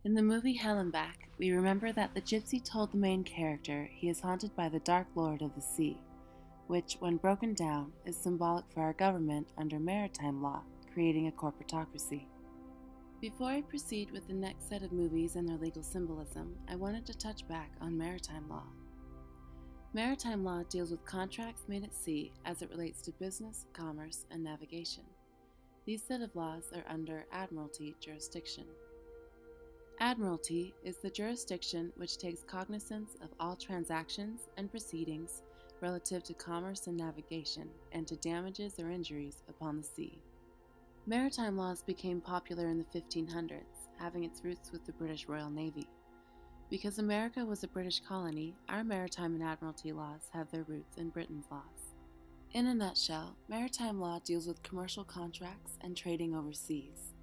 In the movie Hell and Back, we remember that the gypsy told the main character he is haunted by the Dark Lord of the Sea, which, when broken down, is symbolic for our government under maritime law, creating a corporatocracy. Before I proceed with the next set of movies and their legal symbolism, I wanted to touch back on maritime law. Maritime law deals with contracts made at sea as it relates to business, commerce, and navigation. These set of laws are under Admiralty jurisdiction. Admiralty is the jurisdiction which takes cognizance of all transactions and proceedings relative to commerce and navigation and to damages or injuries upon the sea. Maritime laws became popular in the 1500s, having its roots with the British Royal Navy. Because America was a British colony, our maritime and admiralty laws have their roots in Britain's laws. In a nutshell, maritime law deals with commercial contracts and trading overseas.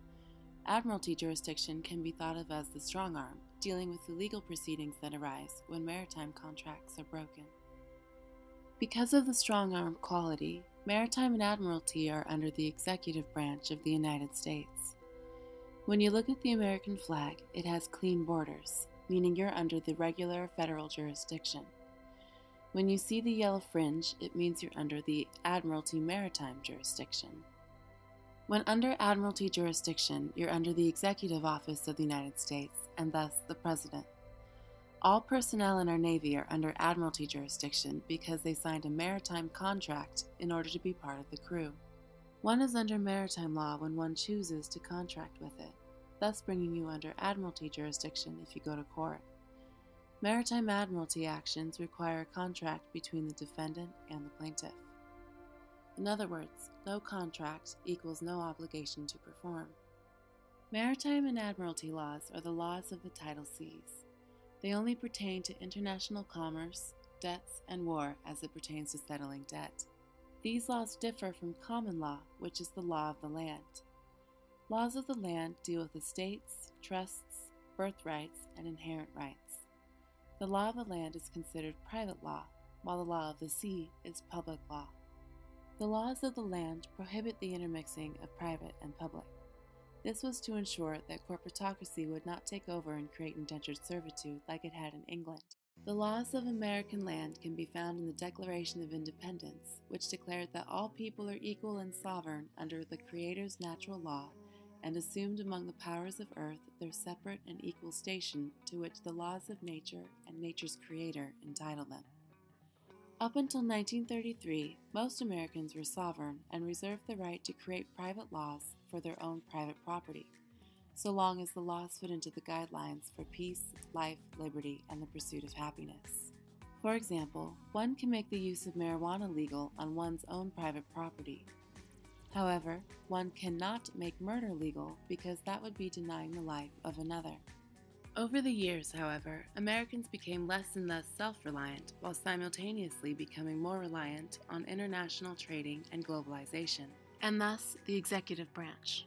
Admiralty jurisdiction can be thought of as the strong arm, dealing with the legal proceedings that arise when maritime contracts are broken. Because of the strong arm quality, maritime and admiralty are under the executive branch of the United States. When you look at the American flag, it has clean borders, meaning you're under the regular federal jurisdiction. When you see the yellow fringe, it means you're under the Admiralty Maritime jurisdiction. When under Admiralty jurisdiction, you're under the Executive Office of the United States, and thus the President. All personnel in our Navy are under Admiralty jurisdiction because they signed a maritime contract in order to be part of the crew. One is under maritime law when one chooses to contract with it, thus bringing you under Admiralty jurisdiction if you go to court. Maritime Admiralty actions require a contract between the defendant and the plaintiff. In other words, no contract equals no obligation to perform. Maritime and Admiralty laws are the laws of the tidal seas. They only pertain to international commerce, debts, and war as it pertains to settling debt. These laws differ from common law, which is the law of the land. Laws of the land deal with estates, trusts, birthrights, and inherent rights. The law of the land is considered private law, while the law of the sea is public law. The laws of the land prohibit the intermixing of private and public. This was to ensure that corporatocracy would not take over and create indentured servitude like it had in England. The laws of American land can be found in the Declaration of Independence, which declared that all people are equal and sovereign under the Creator's natural law, and assumed among the powers of earth their separate and equal station to which the laws of nature and nature's creator entitle them. Up until 1933, most Americans were sovereign and reserved the right to create private laws for their own private property, so long as the laws fit into the guidelines for peace, life, liberty, and the pursuit of happiness. For example, one can make the use of marijuana legal on one's own private property. However, one cannot make murder legal because that would be denying the life of another. Over the years, however, Americans became less and less self-reliant while simultaneously becoming more reliant on international trading and globalization, and thus the executive branch.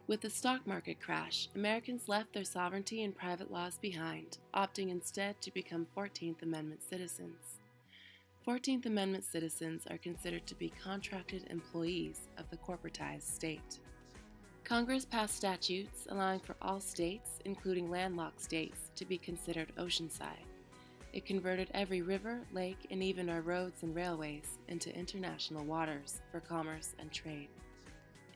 With the stock market crash, Americans left their sovereignty and private laws behind, opting instead to become 14th Amendment citizens. 14th Amendment citizens are considered to be contracted employees of the corporatized state. Congress passed statutes allowing for all states, including landlocked states, to be considered oceanside. It converted every river, lake, and even our roads and railways into international waters for commerce and trade.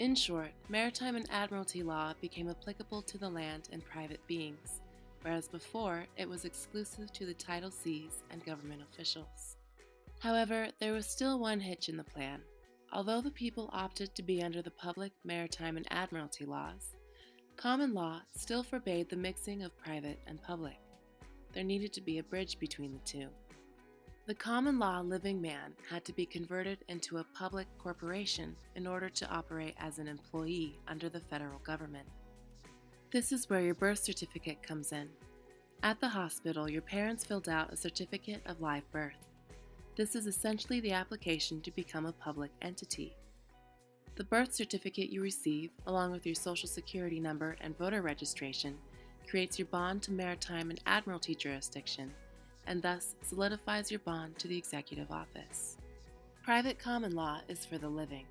In short, maritime and admiralty law became applicable to the land and private beings, whereas before it was exclusive to the tidal seas and government officials. However, there was still one hitch in the plan. Although the people opted to be under the public, maritime, and admiralty laws, common law still forbade the mixing of private and public. There needed to be a bridge between the two. The common law living man had to be converted into a public corporation in order to operate as an employee under the federal government. This is where your birth certificate comes in. At the hospital, your parents filled out a certificate of live birth. This is essentially the application to become a public entity. The birth certificate you receive, along with your social security number and voter registration, creates your bond to maritime and admiralty jurisdiction, and thus solidifies your bond to the executive office. Private common law is for the living.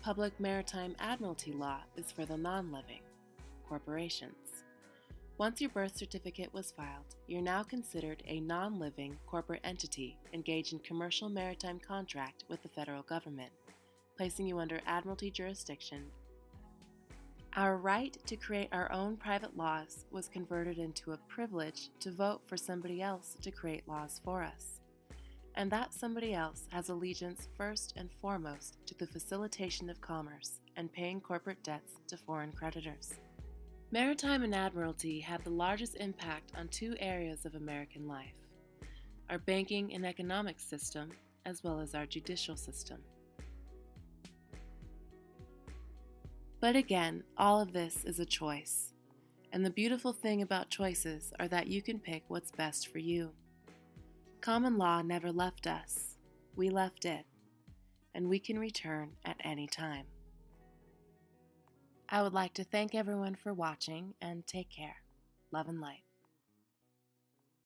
Public maritime admiralty law is for the non-living, corporations. Once your birth certificate was filed, you're now considered a non-living corporate entity engaged in commercial maritime contract with the federal government, placing you under Admiralty jurisdiction. Our right to create our own private laws was converted into a privilege to vote for somebody else to create laws for us. And that somebody else has allegiance first and foremost to the facilitation of commerce and paying corporate debts to foreign creditors. Maritime and Admiralty had the largest impact on two areas of American life: our banking and economic system, as well as our judicial system. But again, all of this is a choice. And the beautiful thing about choices are that you can pick what's best for you. Common law never left us. We left it. And we can return at any time. I would like to thank everyone for watching and take care. Love and light.